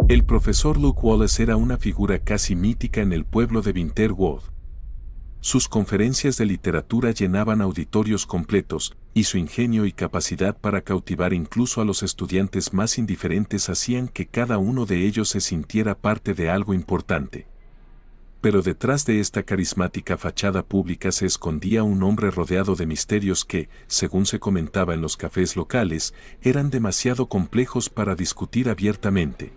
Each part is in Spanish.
El profesor Luke Wallace era una figura casi mítica en el pueblo de Winterwood. Sus conferencias de literatura llenaban auditorios completos, y su ingenio y capacidad para cautivar incluso a los estudiantes más indiferentes hacían que cada uno de ellos se sintiera parte de algo importante. Pero detrás de esta carismática fachada pública se escondía un hombre rodeado de misterios que, según se comentaba en los cafés locales, eran demasiado complejos para discutir abiertamente.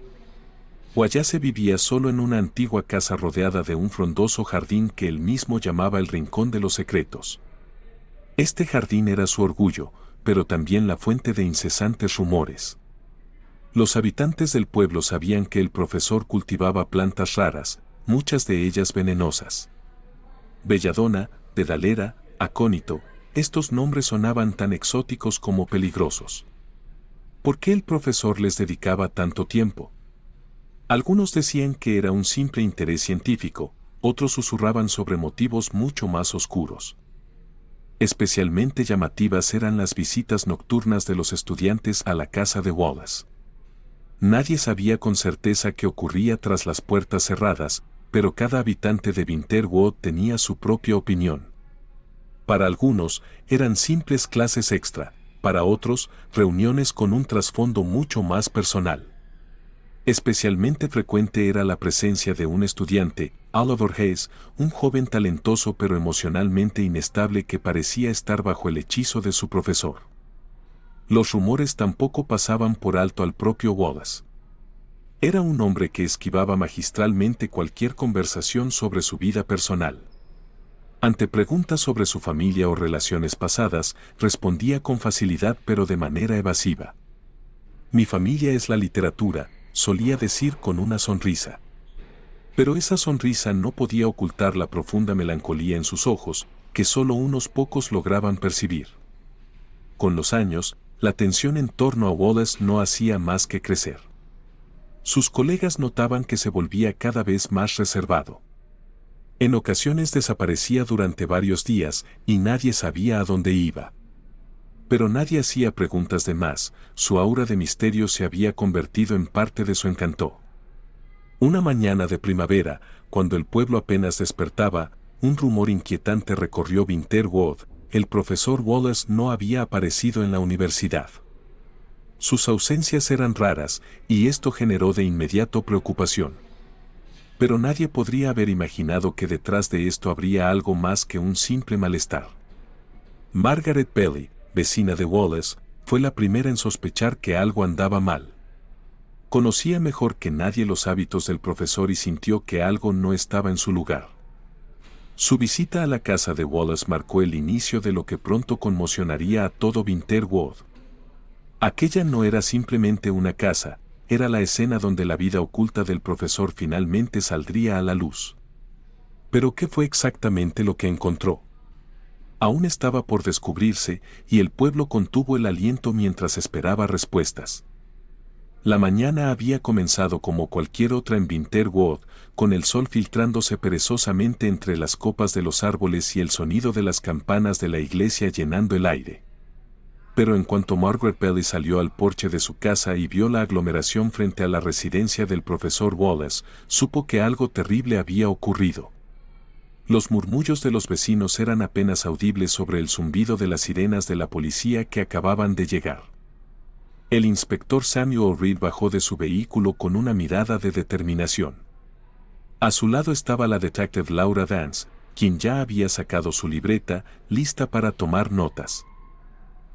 Wallace vivía solo en una antigua casa rodeada de un frondoso jardín que él mismo llamaba el Rincón de los Secretos. Este jardín era su orgullo, pero también la fuente de incesantes rumores. Los habitantes del pueblo sabían que el profesor cultivaba plantas raras, muchas de ellas venenosas. Belladona, dedalera, acónito, estos nombres sonaban tan exóticos como peligrosos. ¿Por qué el profesor les dedicaba tanto tiempo? Algunos decían que era un simple interés científico, otros susurraban sobre motivos mucho más oscuros. Especialmente llamativas eran las visitas nocturnas de los estudiantes a la casa de Wallace. Nadie sabía con certeza qué ocurría tras las puertas cerradas, pero cada habitante de Winterwood tenía su propia opinión. Para algunos, eran simples clases extra, para otros, reuniones con un trasfondo mucho más personal. Especialmente frecuente era la presencia de un estudiante, Oliver Hayes, un joven talentoso pero emocionalmente inestable que parecía estar bajo el hechizo de su profesor. Los rumores tampoco pasaban por alto al propio Wallace. Era un hombre que esquivaba magistralmente cualquier conversación sobre su vida personal. Ante preguntas sobre su familia o relaciones pasadas, respondía con facilidad pero de manera evasiva. Mi familia es la literatura, solía decir con una sonrisa. Pero esa sonrisa no podía ocultar la profunda melancolía en sus ojos, que solo unos pocos lograban percibir. Con los años, la tensión en torno a Wallace no hacía más que crecer. Sus colegas notaban que se volvía cada vez más reservado. En ocasiones desaparecía durante varios días y nadie sabía a dónde iba. Pero nadie hacía preguntas de más, su aura de misterio se había convertido en parte de su encanto. Una mañana de primavera, cuando el pueblo apenas despertaba, un rumor inquietante recorrió Winterwood: el profesor Wallace no había aparecido en la universidad. Sus ausencias eran raras, y esto generó de inmediato preocupación. Pero nadie podría haber imaginado que detrás de esto habría algo más que un simple malestar. Margaret Bailey, vecina de Wallace, fue la primera en sospechar que algo andaba mal. Conocía mejor que nadie los hábitos del profesor y sintió que algo no estaba en su lugar. Su visita a la casa de Wallace marcó el inicio de lo que pronto conmocionaría a todo Winterwood. Aquella no era simplemente una casa, era la escena donde la vida oculta del profesor finalmente saldría a la luz. Pero ¿qué fue exactamente lo que encontró? Aún estaba por descubrirse, y el pueblo contuvo el aliento mientras esperaba respuestas. La mañana había comenzado como cualquier otra en Winterwood, con el sol filtrándose perezosamente entre las copas de los árboles y el sonido de las campanas de la iglesia llenando el aire. Pero en cuanto Margaret Bailey salió al porche de su casa y vio la aglomeración frente a la residencia del profesor Wallace, supo que algo terrible había ocurrido. Los murmullos de los vecinos eran apenas audibles sobre el zumbido de las sirenas de la policía que acababan de llegar. El inspector Samuel Reed bajó de su vehículo con una mirada de determinación. A su lado estaba la detective Laura Dance, quien ya había sacado su libreta, lista para tomar notas.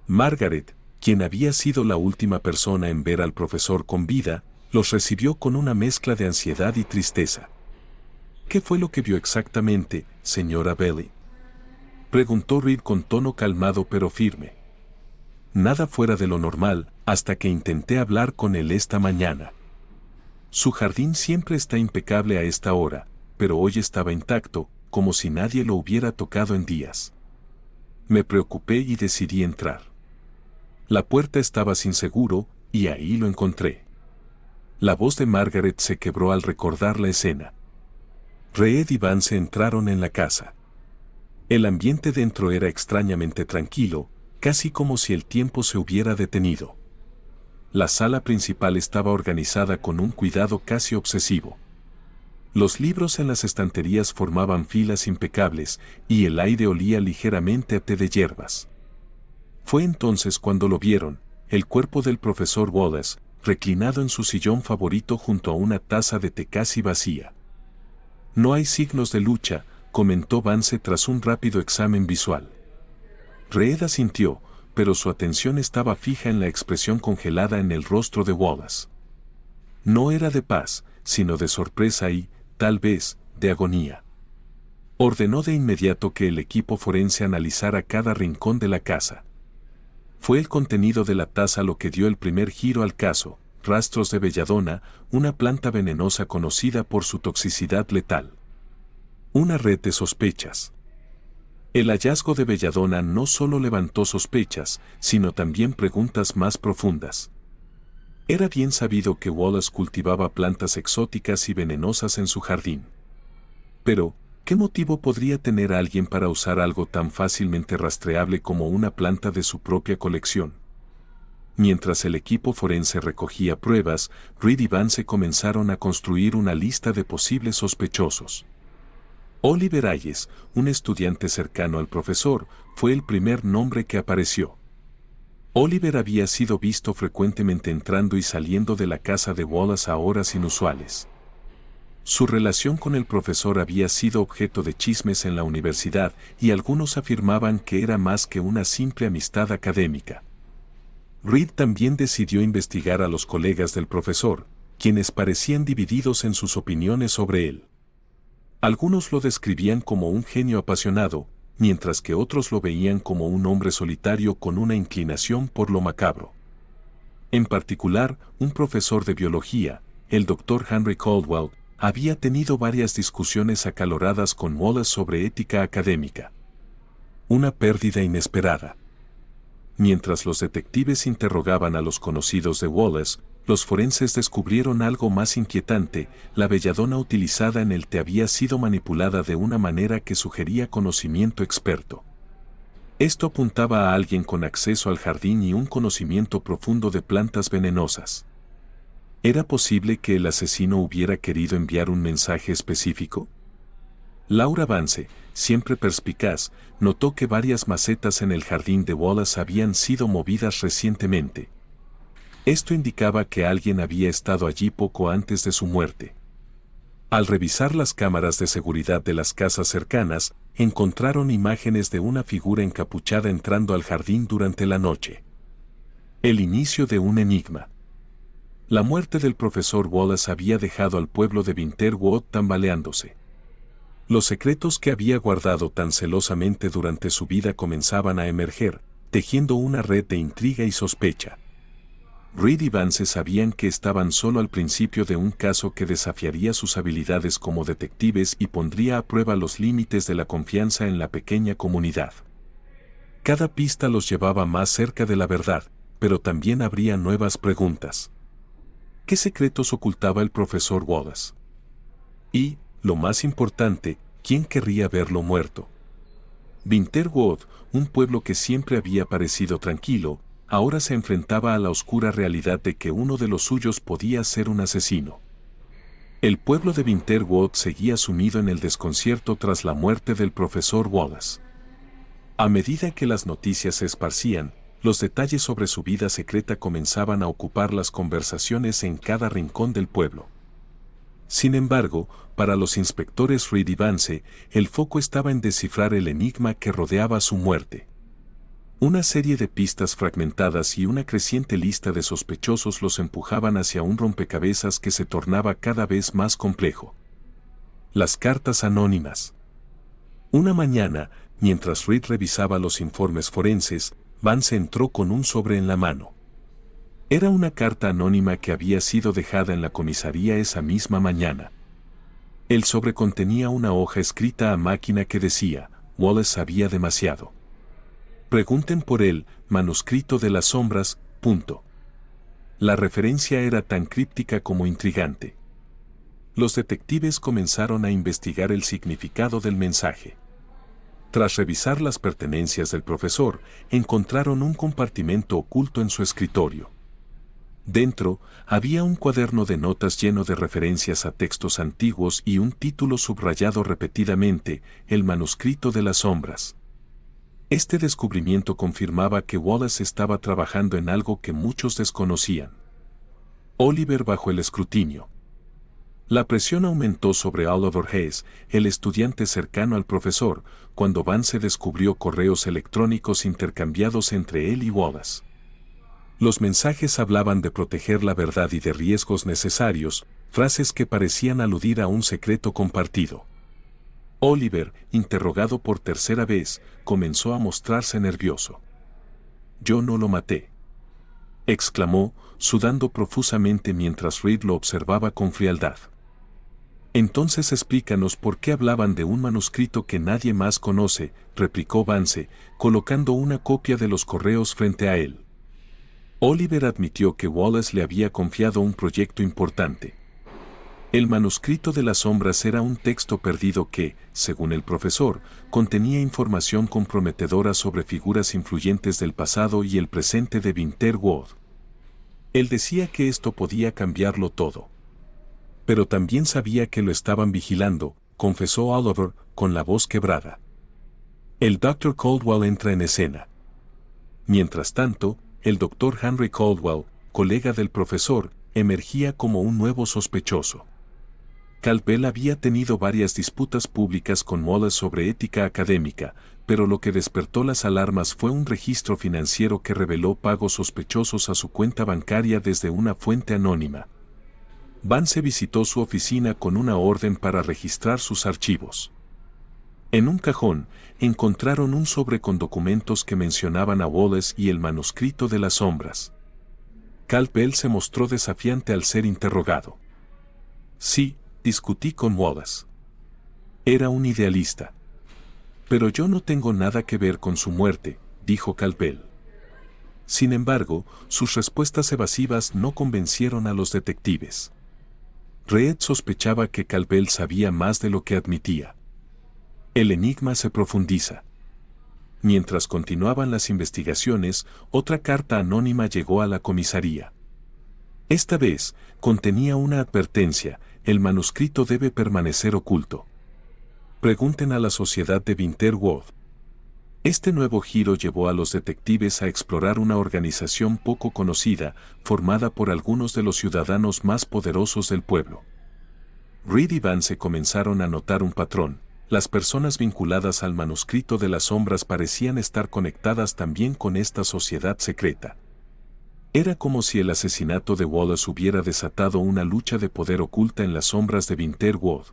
Margaret, quien había sido la última persona en ver al profesor con vida, los recibió con una mezcla de ansiedad y tristeza. ¿Qué fue lo que vio exactamente, señora Bailey?, preguntó Reed con tono calmado pero firme. Nada fuera de lo normal, hasta que intenté hablar con él esta mañana. Su jardín siempre está impecable a esta hora, pero hoy estaba intacto, como si nadie lo hubiera tocado en días. Me preocupé y decidí entrar. La puerta estaba sin seguro, y ahí lo encontré. La voz de Margaret se quebró al recordar la escena. Reed y Vance entraron en la casa. El ambiente dentro era extrañamente tranquilo, casi como si el tiempo se hubiera detenido. La sala principal estaba organizada con un cuidado casi obsesivo. Los libros en las estanterías formaban filas impecables y el aire olía ligeramente a té de hierbas. Fue entonces cuando lo vieron, el cuerpo del profesor Wallace, reclinado en su sillón favorito junto a una taza de té casi vacía. No hay signos de lucha, comentó Vance tras un rápido examen visual. Reed asintió, pero su atención estaba fija en la expresión congelada en el rostro de Wallace. No era de paz, sino de sorpresa y, tal vez, de agonía. Ordenó de inmediato que el equipo forense analizara cada rincón de la casa. Fue el contenido de la taza lo que dio el primer giro al caso: rastros de belladona, una planta venenosa conocida por su toxicidad letal. Una red de sospechas. El hallazgo de belladona no solo levantó sospechas, sino también preguntas más profundas. Era bien sabido que Wallace cultivaba plantas exóticas y venenosas en su jardín. Pero, ¿qué motivo podría tener alguien para usar algo tan fácilmente rastreable como una planta de su propia colección? Mientras el equipo forense recogía pruebas, Reed y Vance comenzaron a construir una lista de posibles sospechosos. Oliver Hayes, un estudiante cercano al profesor, fue el primer nombre que apareció. Oliver había sido visto frecuentemente entrando y saliendo de la casa de Wallace a horas inusuales. Su relación con el profesor había sido objeto de chismes en la universidad y algunos afirmaban que era más que una simple amistad académica. Reed también decidió investigar a los colegas del profesor, quienes parecían divididos en sus opiniones sobre él. Algunos lo describían como un genio apasionado, mientras que otros lo veían como un hombre solitario con una inclinación por lo macabro. En particular, un profesor de biología, el Dr. Henry Caldwell, había tenido varias discusiones acaloradas con Wallace sobre ética académica. Una pérdida inesperada. Mientras los detectives interrogaban a los conocidos de Wallace, los forenses descubrieron algo más inquietante: la belladona utilizada en el té había sido manipulada de una manera que sugería conocimiento experto. Esto apuntaba a alguien con acceso al jardín y un conocimiento profundo de plantas venenosas. ¿Era posible que el asesino hubiera querido enviar un mensaje específico? Laura Vance, siempre perspicaz, notó que varias macetas en el jardín de Wallace habían sido movidas recientemente. Esto indicaba que alguien había estado allí poco antes de su muerte. Al revisar las cámaras de seguridad de las casas cercanas, encontraron imágenes de una figura encapuchada entrando al jardín durante la noche. El inicio de un enigma. La muerte del profesor Wallace había dejado al pueblo de Winterwood tambaleándose. Los secretos que había guardado tan celosamente durante su vida comenzaban a emerger, tejiendo una red de intriga y sospecha. Reed y Vance sabían que estaban solo al principio de un caso que desafiaría sus habilidades como detectives y pondría a prueba los límites de la confianza en la pequeña comunidad. Cada pista los llevaba más cerca de la verdad, pero también habría nuevas preguntas. ¿Qué secretos ocultaba el profesor Wallace? Y, lo más importante, ¿quién querría verlo muerto? Winterwood, un pueblo que siempre había parecido tranquilo, ahora se enfrentaba a la oscura realidad de que uno de los suyos podía ser un asesino. El pueblo de Winterwood seguía sumido en el desconcierto tras la muerte del profesor Wallace. A medida que las noticias se esparcían, los detalles sobre su vida secreta comenzaban a ocupar las conversaciones en cada rincón del pueblo. Sin embargo, para los inspectores Reed y Vance, el foco estaba en descifrar el enigma que rodeaba su muerte. Una serie de pistas fragmentadas y una creciente lista de sospechosos los empujaban hacia un rompecabezas que se tornaba cada vez más complejo. Las cartas anónimas. Una mañana, mientras Reed revisaba los informes forenses, Vance entró con un sobre en la mano. Era una carta anónima que había sido dejada en la comisaría esa misma mañana. El sobre contenía una hoja escrita a máquina que decía: Wallace sabía demasiado. Pregunten por él, manuscrito de las sombras, . La referencia era tan críptica como intrigante. Los detectives comenzaron a investigar el significado del mensaje. Tras revisar las pertenencias del profesor, encontraron un compartimento oculto en su escritorio. Dentro, había un cuaderno de notas lleno de referencias a textos antiguos y un título subrayado repetidamente, El manuscrito de las sombras. Este descubrimiento confirmaba que Wallace estaba trabajando en algo que muchos desconocían. Oliver bajo el escrutinio. La presión aumentó sobre Oliver Hayes, el estudiante cercano al profesor, cuando Vance descubrió correos electrónicos intercambiados entre él y Wallace. Los mensajes hablaban de proteger la verdad y de riesgos necesarios, frases que parecían aludir a un secreto compartido. Oliver, interrogado por tercera vez, comenzó a mostrarse nervioso. «Yo no lo maté», exclamó, sudando profusamente mientras Reed lo observaba con frialdad. «Entonces explícanos por qué hablaban de un manuscrito que nadie más conoce», replicó Vance, colocando una copia de los correos frente a él. Oliver admitió que Wallace le había confiado un proyecto importante. El manuscrito de las sombras era un texto perdido que, según el profesor, contenía información comprometedora sobre figuras influyentes del pasado y el presente de Winterwood. Él decía que esto podía cambiarlo todo. Pero también sabía que lo estaban vigilando, confesó Oliver, con la voz quebrada. El Dr. Caldwell entra en escena. Mientras tanto, el Dr. Henry Caldwell, colega del profesor, emergía como un nuevo sospechoso. Caldwell había tenido varias disputas públicas con Wallace sobre ética académica, pero lo que despertó las alarmas fue un registro financiero que reveló pagos sospechosos a su cuenta bancaria desde una fuente anónima. Vance visitó su oficina con una orden para registrar sus archivos. En un cajón, encontraron un sobre con documentos que mencionaban a Wallace y el manuscrito de las sombras. Caldwell se mostró desafiante al ser interrogado. «Sí, discutí con Wallace. Era un idealista. Pero yo no tengo nada que ver con su muerte», dijo Caldwell. Sin embargo, sus respuestas evasivas no convencieron a los detectives. Reed sospechaba que Caldwell sabía más de lo que admitía. El enigma se profundiza. Mientras continuaban las investigaciones, otra carta anónima llegó a la comisaría. Esta vez, contenía una advertencia: el manuscrito debe permanecer oculto. Pregunten a la sociedad de Winterwood. Este nuevo giro llevó a los detectives a explorar una organización poco conocida, formada por algunos de los ciudadanos más poderosos del pueblo. Reed y Vance comenzaron a notar un patrón. Las personas vinculadas al manuscrito de las sombras parecían estar conectadas también con esta sociedad secreta. Era como si el asesinato de Wallace hubiera desatado una lucha de poder oculta en las sombras de Winterwood.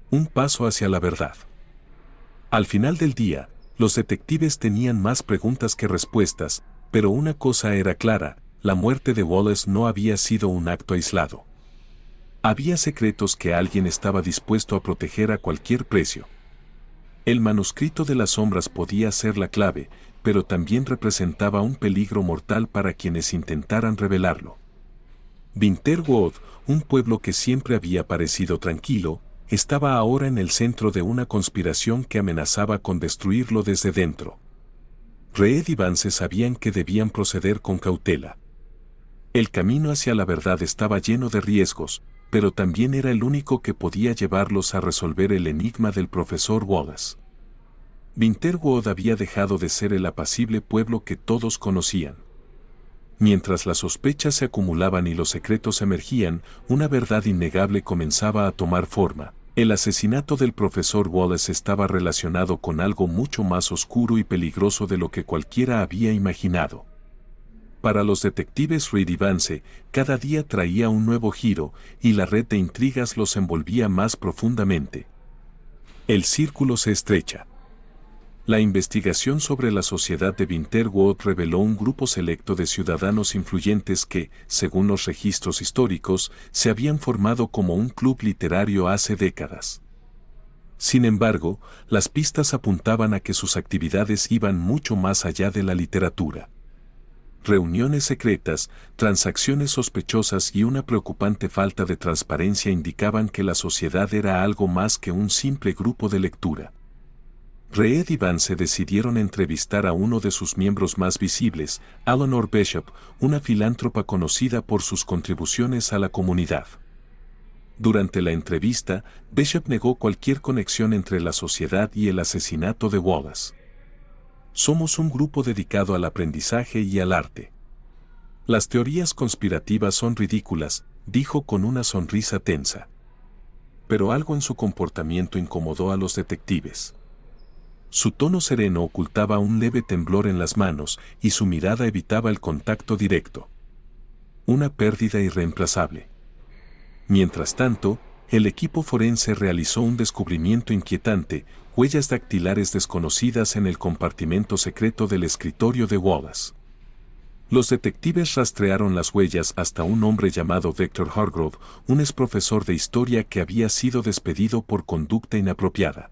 Un paso hacia la verdad. Al final del día, los detectives tenían más preguntas que respuestas, pero una cosa era clara: la muerte de Wallace no había sido un acto aislado. Había secretos que alguien estaba dispuesto a proteger a cualquier precio. El manuscrito de las sombras podía ser la clave, pero también representaba un peligro mortal para quienes intentaran revelarlo. Winterwood, un pueblo que siempre había parecido tranquilo, estaba ahora en el centro de una conspiración que amenazaba con destruirlo desde dentro. Reed y Vance sabían que debían proceder con cautela. El camino hacia la verdad estaba lleno de riesgos, pero también era el único que podía llevarlos a resolver el enigma del profesor Wallace. Winterwood había dejado de ser el apacible pueblo que todos conocían. Mientras las sospechas se acumulaban y los secretos emergían, una verdad innegable comenzaba a tomar forma. El asesinato del profesor Wallace estaba relacionado con algo mucho más oscuro y peligroso de lo que cualquiera había imaginado. Para los detectives Reed y Vance, cada día traía un nuevo giro, y la red de intrigas los envolvía más profundamente. El círculo se estrecha. La investigación sobre la sociedad de Winterwood reveló un grupo selecto de ciudadanos influyentes que, según los registros históricos, se habían formado como un club literario hace décadas. Sin embargo, las pistas apuntaban a que sus actividades iban mucho más allá de la literatura. Reuniones secretas, transacciones sospechosas y una preocupante falta de transparencia indicaban que la sociedad era algo más que un simple grupo de lectura. Reed y Vance decidieron entrevistar a uno de sus miembros más visibles, Eleanor Bishop, una filántropa conocida por sus contribuciones a la comunidad. Durante la entrevista, Bishop negó cualquier conexión entre la sociedad y el asesinato de Wallace. Somos un grupo dedicado al aprendizaje y al arte. Las teorías conspirativas son ridículas, dijo con una sonrisa tensa. Pero algo en su comportamiento incomodó a los detectives. Su tono sereno ocultaba un leve temblor en las manos y su mirada evitaba el contacto directo. Una pérdida irreemplazable. Mientras tanto, el equipo forense realizó un descubrimiento inquietante, huellas dactilares desconocidas en el compartimento secreto del escritorio de Wallace. Los detectives rastrearon las huellas hasta un hombre llamado Victor Hargrove, un exprofesor de historia que había sido despedido por conducta inapropiada.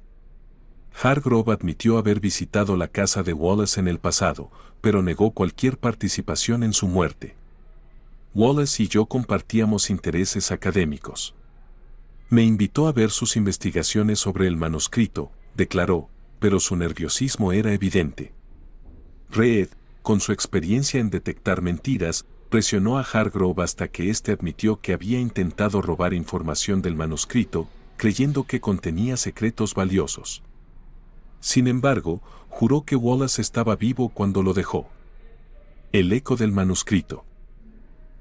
Hargrove admitió haber visitado la casa de Wallace en el pasado, pero negó cualquier participación en su muerte. Wallace y yo compartíamos intereses académicos. Me invitó a ver sus investigaciones sobre el manuscrito, declaró, pero su nerviosismo era evidente. Reed, con su experiencia en detectar mentiras, presionó a Hargrove hasta que éste admitió que había intentado robar información del manuscrito, creyendo que contenía secretos valiosos. Sin embargo, juró que Wallace estaba vivo cuando lo dejó. El eco del manuscrito.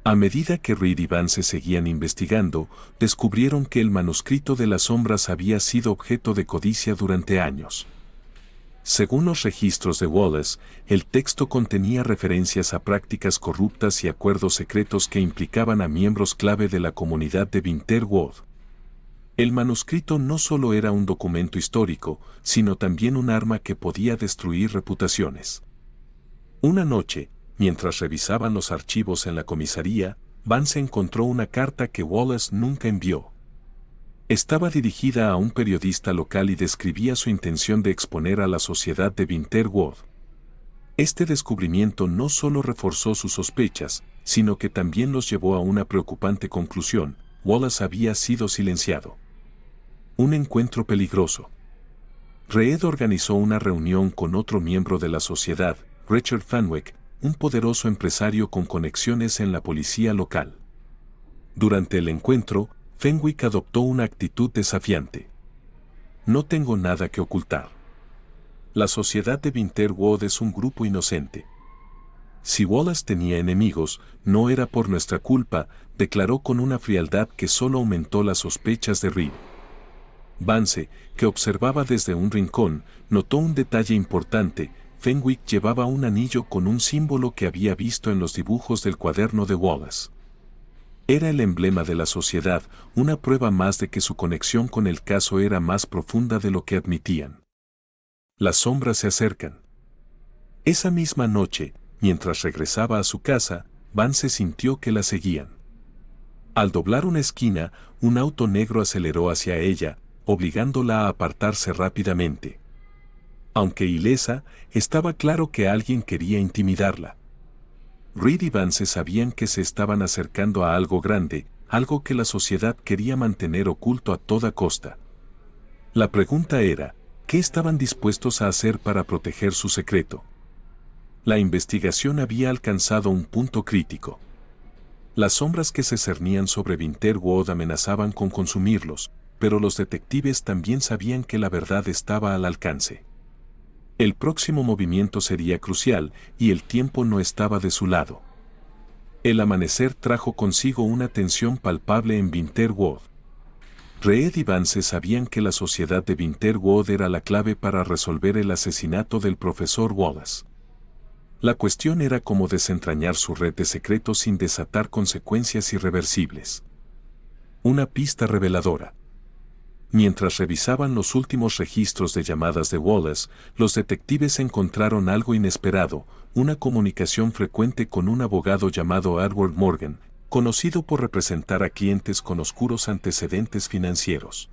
A medida que Reed y Vance seguían investigando, descubrieron que el manuscrito de las sombras había sido objeto de codicia durante años. Según los registros de Wallace, el texto contenía referencias a prácticas corruptas y acuerdos secretos que implicaban a miembros clave de la comunidad de Winterwood. El manuscrito no solo era un documento histórico, sino también un arma que podía destruir reputaciones. Una noche, mientras revisaban los archivos en la comisaría, Vance encontró una carta que Wallace nunca envió. Estaba dirigida a un periodista local y describía su intención de exponer a la sociedad de Winterwood. Este descubrimiento no solo reforzó sus sospechas, sino que también los llevó a una preocupante conclusión: Wallace había sido silenciado. Un encuentro peligroso. Reed organizó una reunión con otro miembro de la sociedad, Richard Fenwick, un poderoso empresario con conexiones en la policía local. Durante el encuentro, Fenwick adoptó una actitud desafiante. No tengo nada que ocultar. La sociedad de Winterwood es un grupo inocente. Si Wallace tenía enemigos, no era por nuestra culpa, declaró con una frialdad que solo aumentó las sospechas de Reed. Vance, que observaba desde un rincón, notó un detalle importante: Fenwick llevaba un anillo con un símbolo que había visto en los dibujos del cuaderno de Wallace. Era el emblema de la sociedad, una prueba más de que su conexión con el caso era más profunda de lo que admitían. Las sombras se acercan. Esa misma noche, mientras regresaba a su casa, Vance sintió que la seguían. Al doblar una esquina, un auto negro aceleró hacia ella, obligándola a apartarse rápidamente. Aunque ilesa, estaba claro que alguien quería intimidarla. Reed y Vance sabían que se estaban acercando a algo grande, algo que la sociedad quería mantener oculto a toda costa. La pregunta era, ¿qué estaban dispuestos a hacer para proteger su secreto? La investigación había alcanzado un punto crítico. Las sombras que se cernían sobre Winterwood amenazaban con consumirlos, pero los detectives también sabían que la verdad estaba al alcance. El próximo movimiento sería crucial, y el tiempo no estaba de su lado. El amanecer trajo consigo una tensión palpable en Winterwood. Reed y Vance sabían que la sociedad de Winterwood era la clave para resolver el asesinato del profesor Wallace. La cuestión era cómo desentrañar su red de secretos sin desatar consecuencias irreversibles. Una pista reveladora. Mientras revisaban los últimos registros de llamadas de Wallace, los detectives encontraron algo inesperado: una comunicación frecuente con un abogado llamado Edward Morgan, conocido por representar a clientes con oscuros antecedentes financieros.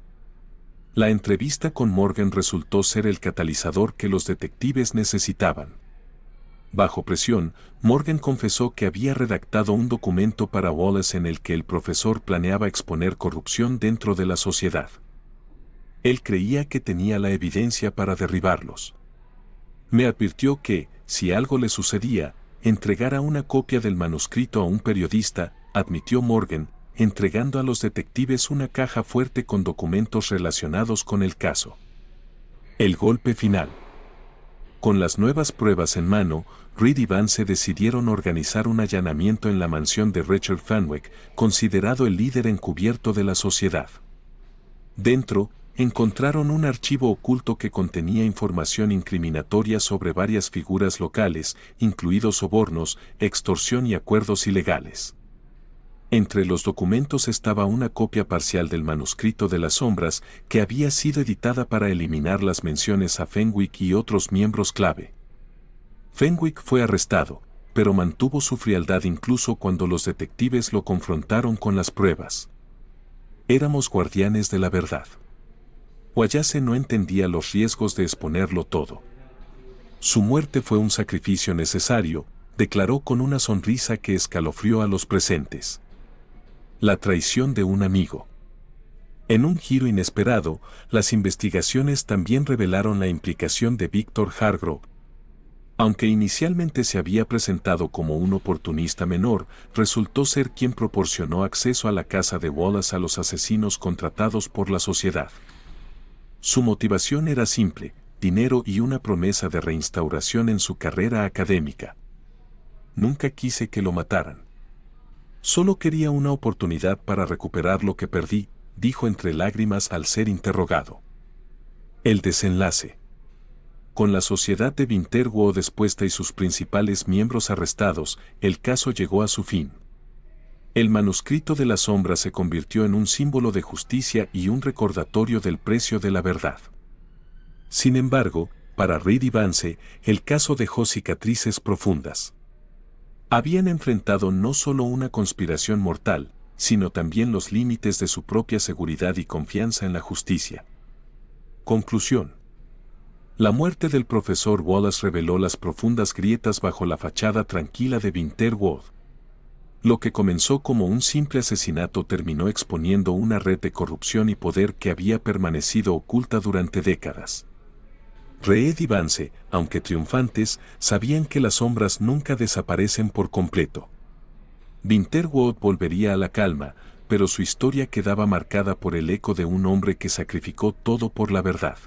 La entrevista con Morgan resultó ser el catalizador que los detectives necesitaban. Bajo presión, Morgan confesó que había redactado un documento para Wallace en el que el profesor planeaba exponer corrupción dentro de la sociedad. Él creía que tenía la evidencia para derribarlos. Me advirtió que, si algo le sucedía, entregara una copia del manuscrito a un periodista, admitió Morgan, entregando a los detectives una caja fuerte con documentos relacionados con el caso. El golpe final. Con las nuevas pruebas en mano, Reed y Vance decidieron organizar un allanamiento en la mansión de Richard Fenwick, considerado el líder encubierto de la sociedad. Dentro, encontraron un archivo oculto que contenía información incriminatoria sobre varias figuras locales, incluidos sobornos, extorsión y acuerdos ilegales. Entre los documentos estaba una copia parcial del manuscrito de las sombras que había sido editada para eliminar las menciones a Fenwick y otros miembros clave. Fenwick fue arrestado, pero mantuvo su frialdad incluso cuando los detectives lo confrontaron con las pruebas. Éramos guardianes de la verdad. Wallace no entendía los riesgos de exponerlo todo. Su muerte fue un sacrificio necesario, declaró con una sonrisa que escalofrió a los presentes. La traición de un amigo. En un giro inesperado, las investigaciones también revelaron la implicación de Victor Hargrove. Aunque inicialmente se había presentado como un oportunista menor, resultó ser quien proporcionó acceso a la casa de Wallace a los asesinos contratados por la sociedad. Su motivación era simple: dinero y una promesa de reinstauración en su carrera académica. Nunca quise que lo mataran. Solo quería una oportunidad para recuperar lo que perdí, dijo entre lágrimas al ser interrogado. El desenlace. Con la sociedad de Vinterwood expuesta y sus principales miembros arrestados, el caso llegó a su fin. El manuscrito de la sombra se convirtió en un símbolo de justicia y un recordatorio del precio de la verdad. Sin embargo, para Reed y Vance, el caso dejó cicatrices profundas. Habían enfrentado no solo una conspiración mortal, sino también los límites de su propia seguridad y confianza en la justicia. Conclusión. La muerte del profesor Wallace reveló las profundas grietas bajo la fachada tranquila de Vinterwood. Lo que comenzó como un simple asesinato terminó exponiendo una red de corrupción y poder que había permanecido oculta durante décadas. Reed y Vance, aunque triunfantes, sabían que las sombras nunca desaparecen por completo. Vinterwood volvería a la calma, pero su historia quedaba marcada por el eco de un hombre que sacrificó todo por la verdad.